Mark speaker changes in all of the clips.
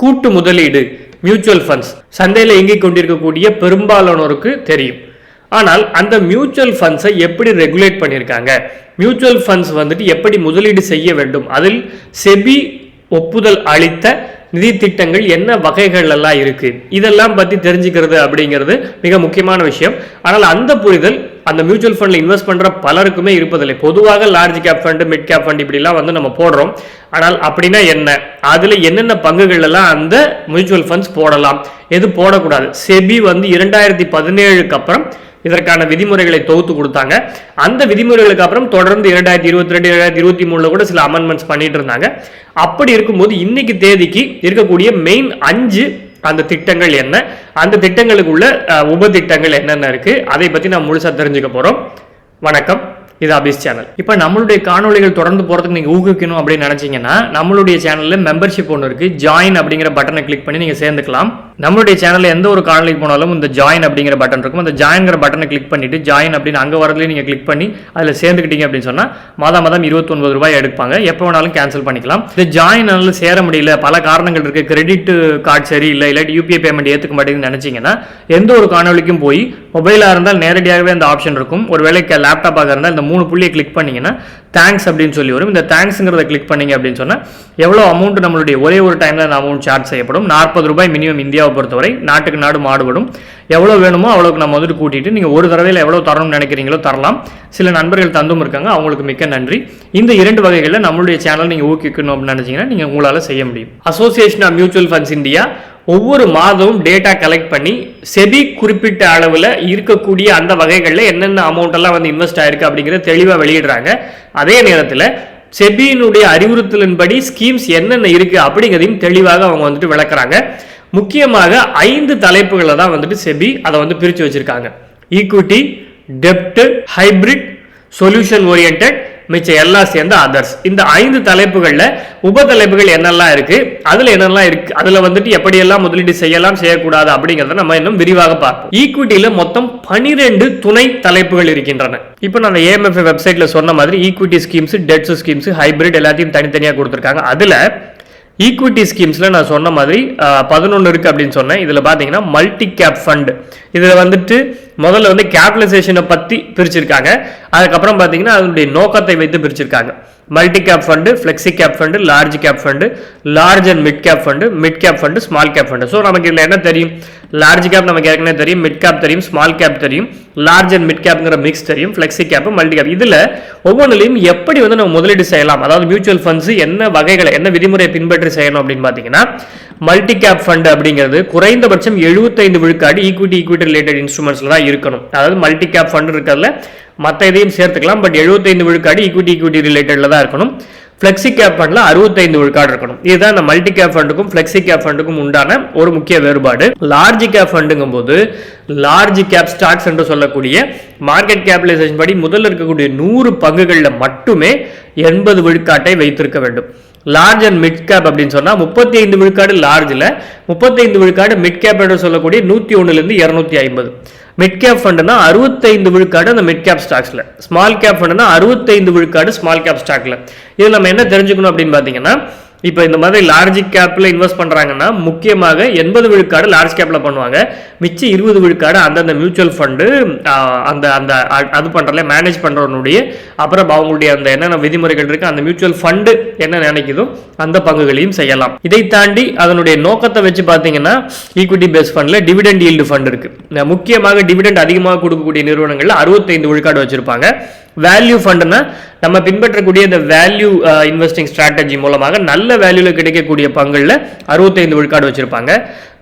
Speaker 1: கூட்டு முதலீடு mutual funds சந்தையில் இயங்கிக் கொண்டிருக்கக்கூடிய பெரும்பாலானோருக்கு தெரியும். ஆனால் அந்த மியூச்சுவல் ஃபண்ட்ஸை எப்படி ரெகுலேட் பண்ணியிருக்காங்க, மியூச்சுவல் ஃபண்ட்ஸ் வந்துட்டு எப்படி முதலீடு செய்ய வேண்டும், அதில் செபி ஒப்புதல் அளித்த நிதி திட்டங்கள் என்ன வகைகள் எல்லாம் இருக்கு, இதெல்லாம் பற்றி தெரிஞ்சுக்கிறது அப்படிங்கிறது மிக முக்கியமான விஷயம். ஆனால் அந்த புரிதல் அந்த மியூச்சுவல் ஃபண்டில் இன்வெஸ்ட் பண்ணுற பலருக்குமே இருப்பதில்லை. பொதுவாக large cap fund, mid cap fund இப்படிலாம் வந்து நம்ம போடுறோம். ஆனால் அப்படின்னா என்ன, அதில் என்னென்ன பங்குகள் எல்லாம் அந்த மியூச்சுவல் ஃபண்ட்ஸ் போடலாம், எது போடக்கூடாது, செபி வந்து 2017க்கு அப்புறம் இதற்கான விதிமுறைகளை தொகுத்து கொடுத்தாங்க. அந்த விதிமுறைகளுக்கு அப்புறம் தொடர்ந்து 2022 2023 கூட சில அமெண்ட்மெண்ட்ஸ் பண்ணிட்டு இருந்தாங்க. அப்படி இருக்கும்போது இன்னைக்கு தேதிக்கு இருக்கக்கூடிய மெயின் 5 அந்த திட்டங்கள் என்ன, அந்த திட்டங்களுக்குள்ள உப திட்டங்கள் என்னென்ன இருக்கு, அதை பத்தி நான் முழுசா தெரிஞ்சுக்க போறோம். வணக்கம், இது அபிஸ் சேனல். இப்போ நம்மளுடைய காணொலிகள் தொடர்ந்து போகிறதுக்கு நீங்கள் ஊக்குவிக்கணும் அப்படின்னு நினச்சிங்கன்னா நம்மளுடைய சேனலில் மெம்பர்ஷிப் ஒன்று இருக்குது. ஜாயின் அப்படிங்கிற பட்டனை கிளிக் பண்ணி நீங்கள் சேர்ந்துக்கலாம். நம்மளுடைய சேனலில் எந்த ஒரு காணொலிக்கு போனாலும் இந்த ஜாயின் அப்படிங்கிற பட்டன் இருக்கும். அந்த ஜாயின்கிற பட்டனை கிளிக் பண்ணிவிட்டு ஜாயின் அப்படின்னு அங்கே வரதுலேயே நீங்கள் கிளிக் பண்ணி அதில் சேர்ந்துக்கிட்டீங்க அப்படின்னு சொன்னால் மாதம் 29 ரூபாய் எடுப்பாங்க. எப்போ வேணாலும் கேன்சல் பண்ணிக்கலாம். இந்த ஜாயினால் சேர முடியல, பல காரணங்கள் இருக்குது, கிரெடிட் கார்டு சரி இல்லை, இல்லாட்டி யூபிஐ பேமெண்ட் ஏற்றுக்க மாட்டேங்குன்னு நினச்சிங்கன்னா எந்த ஒரு காணொலிக்கும் போய் மொபைலாக இருந்தால் நேரடியாகவே அந்த ஆப்ஷன் இருக்கும். ஒரு வேலைக்கு லேப்டாப்பாக இருந்தால் இந்த 3 புள்ளியை கிளிக் பண்ணீங்கன்னா தேங்க்ஸ் அப்படின்னு சொல்லி வரும். இந்த தேங்க்ஸ்ங்கிறத கிளிக் பண்ணீங்க அப்படின்னு சொன்னால் எவ்வளோ அமௌண்ட் நம்மளுடைய ஒரே ஒரு டைமில் அந்த அமௌண்ட் சார்ஜ் செய்யப்படும். 40 ரூபாய் மினிமம் இந்தியாவை பொறுத்தவரை. நாட்டுக்கு நாடு மாறுபடும். எவ்வளோ வேணுமோ அவ்வளோக்கு நம்ம வந்துட்டு கூட்டிட்டு நீங்கள் ஒரு தடவையில் எவ்வளோ தரணும்னு நினைக்கிறீங்களோ தரலாம். சில நண்பர்கள் தந்தும் இருக்காங்க, அவங்களுக்கு மிக்க நன்றி. இந்த 2 வகைகளில் நம்மளுடைய சேனல் நீங்கள் ஊக்குவிக்கணும் அப்படின்னு நினச்சிங்கன்னா நீங்கள் உங்களால் செய்ய முடியும். Association of mutual funds India ஒவ்வொரு மாதமும் டேட்டா கலெக்ட் பண்ணி செபி குறிப்பிட்ட அளவில் இருக்கக்கூடிய அந்த வகைகளில் என்னென்ன அமௌண்ட் எல்லாம் வந்து இன்வெஸ்ட் ஆயிருக்கு அப்படிங்கிறத தெளிவாக வெளியிடுறாங்க. அதே நேரத்தில் செபியினுடைய அறிவுறுத்தலின்படி ஸ்கீம்ஸ் என்னென்ன இருக்கு அப்படிங்கிறதையும் தெளிவாக அவங்க வந்துட்டு விளக்குறாங்க. முக்கியமாக 5 தலைப்புகளை தான் வந்துட்டு செபி அதை வந்து பிரித்து வச்சிருக்காங்க. ஈக்விட்டி, டெப்ட், ஹைபிரிட், சொல்யூஷன் ஓரியன்டட், மிச்சம் எல்லாம் சேர்ந்து அதர்ஸ். இந்த 5 தலைப்புகள்ல உப தலைப்புகள் என்னெல்லாம் இருக்கு, அதுல என்னெல்லாம் இருக்கு, அதுல வந்துட்டு எப்படியெல்லாம் முதலீடு செய்யலாம் செய்யக்கூடாது அப்படிங்கறத நம்ம இன்னும் விரிவாக பார்ப்போம். ஈக்விட்டியில மொத்தம் 12 துணை தலைப்புகள் இருக்கின்றன. இப்போ நான் ஏஎம்எஃப் வெப்சைட்ல சொன்ன மாதிரி equity schemes, debt schemes, hybrid எல்லாத்தையும் தனித்தனியா கொடுத்திருக்காங்க. அதுல ஈக்விட்டி ஸ்கீம்ஸ்ல நான் சொன்ன மாதிரி 11 இருக்கு அப்படின்னு சொன்னேன். இதுல பாத்தீங்கன்னா மல்டி கேப் ஃபண்ட், இதுல வந்துட்டு முதல்ல வந்து கேபிடலைசேஷனை பத்தி பிரிச்சிருக்காங்க. அதுக்கப்புறம் பாத்தீங்கன்னா அதனுடைய நோக்கத்தை வைத்து பிரிச்சிருக்காங்க. Multi cap fund, flexi cap fund, large cap fund, large and mid cap fund, mid cap fund, small cap fund. So நமக்கு இதில் என்ன தெரியும், லார்ஜ் கேப் நமக்கு ஏற்கனவே தெரியும், மிட் கேப் தெரியும், ஸ்மால் கேப் தெரியும், லார்ஜ் அண்ட் மிட் கேப்ங்கிற மிக்ஸ் தெரியும், ஃபிளெக்சி கேப், மல்டி கேப். இதில் ஒவ்வொன்றிலையும் எப்படி வந்து நம்ம முதலீடு செய்யலாம், அதாவது மியூச்சுவல் ஃபண்ட்ஸ் என்ன வகைகளை என்ன விதிமுறையை பின்பற்றி செய்யணும் அப்படின்னு பார்த்தீங்கன்னா, மல்டி கேப் ஃபண்ட் அப்படிங்கிறது குறைந்தபட்சம் 75 விழுக்காடு ஈக்விட்டி ரிலேட்டட் இன்ஸ்ட்ருமெண்ட்ஸ்ல தான் இருக்கணும். அதாவது மல்டி கேப் ஃபண்ட் இருக்கிறதுல மற்ற இதையும் சேர்த்துக்கலாம், பட் 75 விழுக்காடு ஈக்விட்டி ரிலேட்டட்ல தான் இருக்கணும். ஃபிளெக்சி கேப் ஃபண்ட்ல 65 விழுக்காடு இருக்கணும். இதுதான் இந்த மல்டி கேப் ஃபண்டுக்கும் ஃபிளெக்சி கேப் ஃபண்டுக்கும் உண்டான ஒரு முக்கிய வேறுபாடு. லார்ஜ் கேப் ஃபண்டுங்கும் போது லார்ஜ் கேப் ஸ்டாக்ஸ் என்று சொல்லக்கூடிய மார்க்கெட் கேபிடலைசேஷன் படி முதல்ல இருக்கக்கூடிய 100 பங்குகளில் மட்டுமே 80 விழுக்காட்டை வைத்திருக்க வேண்டும். லார்ஜ் அண்ட் மிட் கேப் அப்படின்னு சொன்னா 35 விழுக்காடு லார்ஜ்ல, 35 விழுக்காடு மிட் கேப் என்று சொல்லக்கூடிய 101 இருந்து 250. மிட் கேப் ஃபண்ட்னா 65 விழுக்காடு அந்த மிட் கேப் ஸ்டாக்ஸ்ல, ஸ்மால் கேப் ஃபண்ட்னா 65 விழுக்காடு ஸ்மால் கேப் ஸ்டாக்ல. இது நம்ம என்ன தெரிஞ்சுக்கணும் அப்படின்னு பாத்தீங்கன்னா, இப்போ இந்த மாதிரி லார்ஜ் கேப்ல இன்வெஸ்ட் பண்றாங்கன்னா முக்கியமாக 80 விழுக்காடு லார்ஜ் கேப்ல பண்ணுவாங்க. மிச்சம் 20 விழுக்காடு அந்தந்த மியூச்சுவல் ஃபண்டு அந்த அந்த அது பண்றதுல மேனேஜ் பண்றவனுடைய, அப்புறம் அவங்களுடைய அந்த என்னென்ன விதிமுறைகள் இருக்கு, அந்த மியூச்சுவல் ஃபண்டு என்ன நினைக்குதோ அந்த பங்குகளையும் செய்யலாம். இதை தாண்டி அதனுடைய நோக்கத்தை வச்சு பார்த்தீங்கன்னா ஈக்விட்டி பேஸ் ஃபண்ட்ல டிவிடெண்ட் ஈல்டு ஃபண்ட் இருக்கு. முக்கியமாக டிவிடெண்ட் அதிகமாக கொடுக்கக்கூடிய நிறுவனங்கள்ல 65 விழுக்காடு வச்சிருப்பாங்க. வேல்யூ ஃபண்ட்னா நம்ம பின்பற்றக்கூடிய இந்த வேல்யூ இன்வெஸ்டிங் ஸ்ட்ராட்டஜி மூலமாக நல்ல வேல்யூல கிடைக்கக்கூடிய பங்குல 65 விழுக்காடு வச்சிருப்பாங்க.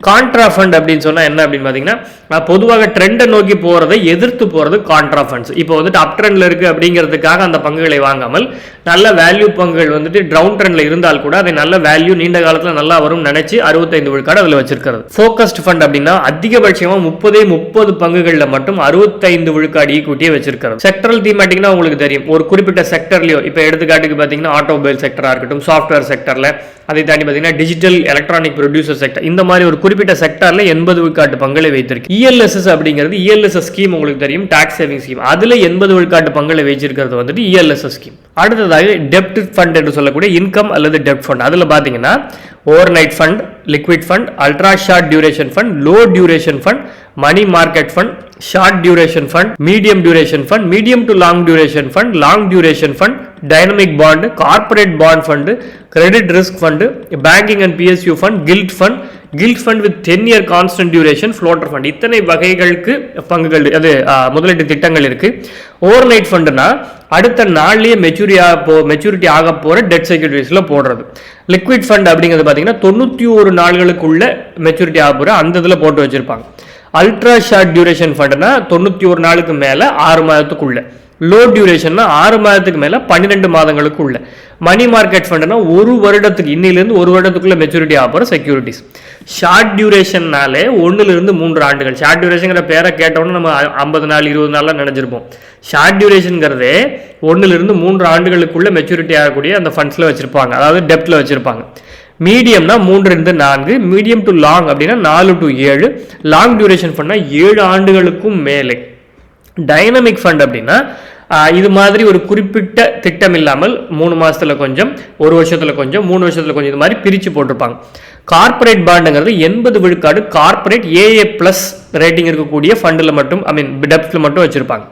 Speaker 1: கான்ட்ரா ஃபண்ட் அப்படின்னு சொன்னா என்ன அப்படின்னு பாத்தீங்கன்னா, பொதுவாக ட்ரெண்டை நோக்கி போறதை எதிர்த்து போறது கான்ட்ரா ஃபண்ட்ஸ். இப்போ வந்துட்டு அப் ட்ரெண்ட்ல இருக்கு அப்படிங்கிறதுக்காக அந்த பங்குகளை வாங்காமல் நல்ல வேல்யூ பங்குகள் வந்துட்டு டவுன் ட்ரெண்ட்ல இருந்தால் கூட அதை நல்ல வேல்யூ நீண்ட காலத்துல நல்லா வரும் நினைச்சு 65 விழுக்காடு அதுல வச்சிருக்கிறது. ஃபோக்கஸ்ட் ஃபண்ட் அப்படின்னா அதிகபட்சமா 30 பங்குகள்ல மட்டும் 65 விழுக்காடு ஈக்விட்டியை வச்சிருக்கிறது. செக்டரல் தீமேட்டிக்னா உங்களுக்கு தெரியும், ஒரு குறிப்பிட்ட செக்டர்லயோ, இப்போ எடுத்துக்காட்டுக்கு பாத்தீங்கன்னா ஆட்டோமொபைல் செக்டரா இருக்கட்டும், சாஃப்ட்வேர் செக்டர்ல, அதை தாண்டி பாத்தீங்கன்னா டிஜிட்டல் எலக்ட்ரானிக் ப்ரொடியூசர் செக்டர், இந்த மாதிரி ஒரு குறிப்பிட்ட செக்டார்ல 80 விழுக்காட்டு பங்களை வைத்திருக்கு. இஎல்எஸ்எஸ் அப்படிங்கிறது இஎல்எஸ்எஸ் ஸ்கீம் உங்களுக்கு தெரியும், டாக்ஸ் சேவிங் ஸ்கீம். அதுல 80 விழுக்காட்டு பங்களை வச்சிருக்கிறது வந்துட்டு இஎல்எஸ்எஸ் ஸ்கீம். அடுத்ததாக டெப்ட் ஃபண்ட் என்று சொல்லக்கூடிய இன்கம் அல்லது டெப்ட் ஃபண்ட். அதுல பாத்தீங்கன்னா overnight fund, liquid fund, ultra short duration fund, low duration fund, money market fund, short duration fund, medium duration fund, medium to long duration fund, long duration fund, dynamic bond, corporate bond fund, credit risk fund, banking and PSU fund, gilt fund, gilt fund with 10-year constant duration, floater fund. இத்தனை வகைகளுக்கு பங்குகள் அது முதலீட்டு திட்டங்கள் இருக்கு. Over night ஃபண்ட்னா அடுத்த நாள்லயே maturity ஆக போற டெட் செக்யூரிட்டிஸ்ல போடுறது. லிக்விட் ஃபண்ட் அப்படிங்கிறது பாத்தீங்கன்னா 91 நாட்களுக்குள்ள மெச்சூரிட்டி ஆக போற அந்த இதுல போட்டு வச்சிருப்பாங்க. அல்ட்ரா ஷார்ட் டியூரேஷன் ஃபண்ட்னா 91 நாளுக்கு மேல 6 மாதத்துக்குள்ள. லோ டியூரேஷன்னா 6 மாதத்துக்கு மேல 12 மாதங்களுக்குள்ள. மணி மார்க்கெட் ஃபண்ட்னா 1 வருடத்துக்கு இன்னிலிருந்து 1 வருடத்துக்குள்ள மெச்சூரிட்டி ஆக போற செக்யூரிட்டிஸ். ஷார்ட் டியூரேஷன்னாலே 1 to 3 ஆண்டுகள். ஷார்ட் டியூரேஷன் பேரை கேட்டோம்னா நம்ம 50 நாள் 20 நாள்லாம் நினைச்சிருப்போம். ஷார்ட் டியூரேஷன்ங்கிறதே 1 to 3 ஆண்டுகளுக்குள்ள மெச்சூரிட்டி ஆகக்கூடிய அந்த ஃபண்ட்ஸ்ல வச்சிருப்பாங்க, அதாவது டெப்ட்ல வச்சிருப்பாங்க. மீடியம்னா 3 to 4, மீடியம் டு லாங் அப்படின்னா 4 to 7, லாங் டியூரேஷன் ஃபண்ட்னா 7 ஆண்டுகளுக்கும் மேலே. டைனமிக் ஃபண்ட் அப்படின்னா இது மாதிரி ஒரு குறிப்பிட்ட திட்டம் இல்லாமல் 3 மாசத்துல கொஞ்சம், 1 வருஷத்துல கொஞ்சம், 3 வருஷத்துல கொஞ்சம், இது மாதிரி பிரிச்சு போட்டிருப்பாங்க. கார்பரேட் பாண்டுங்கிறது 80 விழுக்காடு கார்பரேட் AA+ ரேட்டிங் இருக்கக்கூடிய ஃபண்டில் மட்டும், டெப்ட்ல மட்டும் வச்சிருப்பாங்க.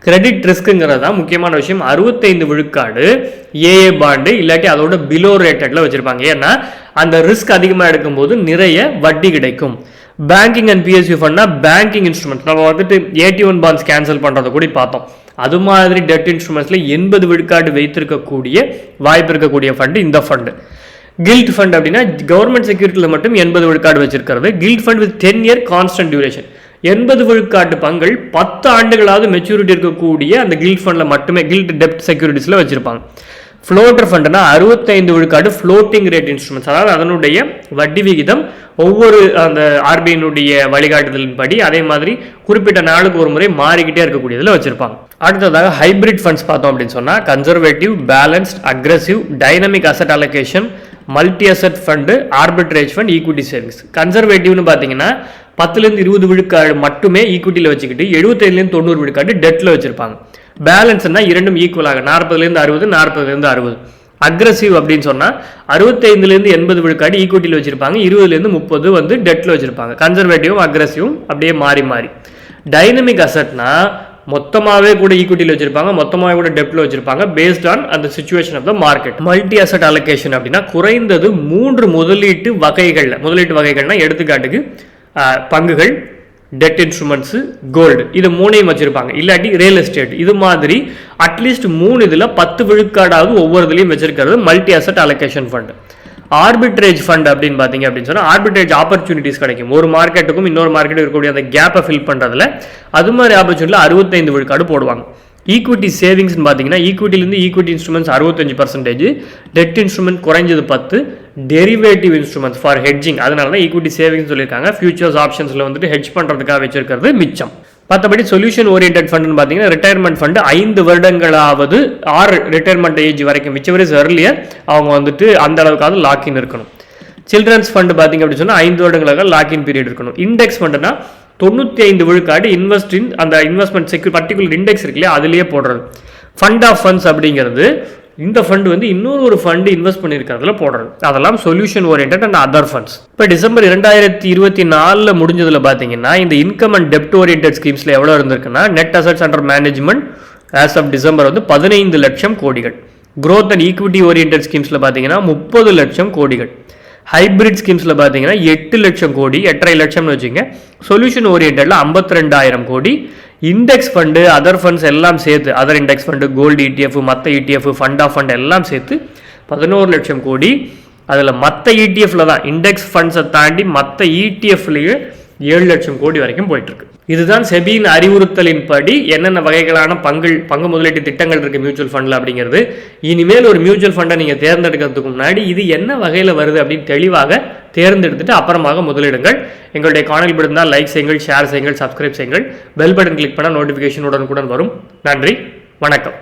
Speaker 1: கிரெடிட் ரிஸ்க்குங்கிறது தான் முக்கியமான விஷயம். 65 விழுக்காடு AA பாண்டு இல்லாட்டி அதோட பிலோ ரேட்டட்ல வச்சிருப்பாங்க. ஏன்னா அந்த ரிஸ்க் அதிகமாக எடுக்கும்போது நிறைய வட்டி கிடைக்கும். பேங்கிங் அண்ட் பிஎஸ்யூ ஃபண்ட்னா பேங்கிங் இன்ஸ்ட்ருமெண்ட்ஸ், நம்ம வந்துட்டு AT1 பாண்ட்ஸ் கேன்சல் பண்றதை கூட பார்த்தோம். அது மாதிரி டெட் இன்ஸ்ட்ருமெண்ட்ஸ்ல 80 விழுக்காடு வைத்திருக்கக்கூடிய வாய்ப்பு இருக்கக்கூடிய ஃபண்ட் இந்த ஃபண்ட். கில்ட் ஃபண்ட் அப்படின்னா கவர்மெண்ட் செக்யூரிட்டியில் மட்டும் 80 விழுக்காடு வச்சிருக்கிறது. Gilt fund with 10-year constant duration. 80 விழுக்காட்டு பங்கள் 10 ஆண்டுகளாவது மெச்சூரிட்டி இருக்கக்கூடிய அந்த கில்ட் ஃபண்ட்ல மட்டுமே, கில்ட் டெப்ட் செக்யூரிட்டிஸ்ல வச்சிருப்பாங்க. ஃப்ளோட்டர் ஃபண்ட்னா 65 விழுக்காடு ஃப்ளோட்டிங் ரேட் இன்ஸ்ட்ருமெண்ட்ஸ், அதாவது அதனுடைய வட்டி விகிதம் ஒவ்வொரு அந்த ஆர்பிஐனுடைய வழிகாட்டுதலின்படி அதே மாதிரி குறிப்பிட்ட நாளுக்கு ஒரு முறை மாறிக்கிட்டே இருக்கக்கூடியதுல வச்சிருப்பாங்க. அடுத்ததாக ஹைபிரிட் ஃபண்ட்ஸ் பார்த்தோம் அப்படின்னு சொன்னா conservative, balanced, aggressive, dynamic asset allocation, multi asset fund, arbitrage fund, equity savings. கன்சர்வேட்டிவ்னு பார்த்தீங்கன்னா 10 to 20 விழுக்காடு மட்டுமே ஈக்விட்டியில் வச்சுக்கிட்டு 75 to 90 விழுக்காடு டெட்ல வச்சிருப்பாங்க. பேலன்ஸ்னா இரண்டும் ஈக்குவலாக 40 to 60, 40 to 60. அக்ரெசிவ் அப்படின்னு சொன்னா 65 to 80 விழுக்காடு ஈக்விட்டியில் வச்சிருப்பாங்க, 20 to 30 வந்து டெட்ல வச்சிருப்பாங்க. கன்சர்வேட்டிவும் அக்ரெசிவும் அப்படியே மாறி மாறி. டைனமிக் அசெட்னா மொத்தமாவே கூட ஈக்விட்டியில் வச்சிருப்பாங்க, மொத்தமாவே கூட டெப்ட்ல வச்சிருப்பாங்க, பேஸ்ட் ஆன் அந்த situation of the market. Multi asset allocation அப்படின்னா குறைந்தது 3 முதலீட்டு வகைகள்னா எடுத்துக்காட்டுக்கு பங்குகள், டெட் இன்ஸ்ட்ருமெண்ட்ஸ், கோல்டு, இது 3ஐயும் வச்சிருப்பாங்க. இல்லாட்டி ரியல் எஸ்டேட், இது மாதிரி அட்லீஸ்ட் 3 இதுல 10 விழுக்காடாவது ஒவ்வொரு இதுலையும் வச்சிருக்கிறது multi asset allocation fund. Arbitrage fund அப்படின்னு பாத்தீங்க அப்படின்னு சொன்னா ஆர்பிட்ரேஜ் ஆப்பர்ச்சுனிட்டிஸ் கிடைக்கும். ஒரு மார்க்கெட்டுக்கும் இன்னொரு மார்க்கெட்டுக்கும் இருக்கக்கூடிய அந்த கேப்பை ஃபில் பண்றதுல அது மாதிரி ஆப்பர்ச்சுனிட்டியில் 65 விழுக்காடு போடுவாங்க. ஈக்விட்டி சேவிங்ஸ் பார்த்தீங்கன்னா ஈக்விட்டிலேருந்து ஈக்விட்டி இன்ஸ்ட்ருமெண்ட்ஸ் 65%, டெட் இன்ஸ்ட்ருமெண்ட் குறைஞ்சது 10, டெரிவேட்டிவ் இன்ஸ்ட்ருமெண்ட்ஸ் ஃபார் ஹெட்ஜிங், அதனால தான் ஈக்விட்டி சேவிங்ஸ் சொல்லியிருக்காங்க. ஃபியூச்சர்ஸ் ஆப்ஷன்ஸில் வந்துட்டு ஹெட்ஜ் பண்ணுறதுக்காக வச்சிருக்கிறது மிச்சம். மற்றபடி சொல்யூஷன் ஓரியன்ட் ஃபண்ட் பார்த்தீங்கன்னா ரிட்டையர்மெண்ட் ஃபண்ட் 5 வருடங்களாவது ஆர் ரிட்டையர்மெண்ட் ஏஜ் வரைக்கும், விச் இஸ் எர்லியர், அவங்க வந்துட்டு அந்த அளவுக்காவது லாக்இன் இருக்கணும். சில்ட்ரன்ஸ் ஃபண்ட் பார்த்தீங்க அப்படின்னு சொன்னால் 5 வருடங்களாக லாக்இன் பீரியட் இருக்கணும். இண்டெக்ஸ் ஃபண்ட்னா 95 விழுக்காடு அந்த இன்வெஸ்ட்மெண்ட் செக்யூர் பர்டிகுலர் இண்டெக்ஸ் இருக்குல்லையா அதுலேயே போடுறது. ஃபண்ட் ஆஃப் ஃபண்ட்ஸ் அப்படிங்கிறது இந்த ஃபண்ட் வந்து இன்னொரு ஃபண்ட் இன்வெஸ்ட் பண்ணியிருக்கிறதுல போடுறது. அதெல்லாம் solution oriented and other funds. இப்போ டிசம்பர் 2024 முடிஞ்சதுல பார்த்தீங்கன்னா இந்த இன்கம் அண்ட் டெப்ட் ஓரியன்ட் ஸ்கீம்ஸ்ல எவ்வளோ இருந்திருக்குன்னா net assets under management as of December வந்து 15 லட்சம் கோடிகள். growth and equity oriented ஸ்கீம்ஸ்ல பார்த்தீங்கன்னா 30 லட்சம் கோடிகள். ஹைபிரிட் ஸ்கீம்ஸ்ல பார்த்தீங்கன்னா 8 லட்சம் கோடி, 8.5 லட்சம்னு வச்சுங்க. சொல்யூஷன் ஓரியன்டட்ல 52,000 கோடி. இண்டெக்ஸ் ஃபண்டு, அதர் ஃபண்ட்ஸ் எல்லாம் சேர்த்து, other index fund, gold ETF, மற்ற ETF, ஃபண்ட் ஆஃப் ஃபண்ட் எல்லாம் சேர்த்து 11 லட்சம் கோடி. அதில் மற்ற ETF தான், இண்டெக்ஸ் ஃபண்ட்ஸை தாண்டி மற்ற ETFலேயே 7 லட்சம் கோடி வரைக்கும் போயிட்டு இருக்கு. இதுதான் செபியின் அறிவுறுத்தலின் படி என்னென்ன வகைகளான பங்கு முதலீட்டு திட்டங்கள் இருக்கு மியூச்சுவல் ஃபண்ட்ல அப்படிங்கிறது. இனிமேல் ஒரு மியூச்சுவல் ஃபண்டை நீங்க தேர்ந்தெடுக்கிறதுக்கு முன்னாடி இது என்ன வகையில வருது அப்படின்னு தெளிவாக தேர்ந்தெடுத்துட்டு அப்புறமாக முதலிடுங்கள். எங்களுடைய காணொலி பிடிந்தால் லைக் செய்யுங்கள், ஷேர் செய்யுங்கள், சப்ஸ்கிரைப் செய்யுங்கள். பெல் பட்டன் கிளிக் பண்ண நோட்டிபிகேஷன் உடனுக்குடன் வரும். நன்றி, வணக்கம்.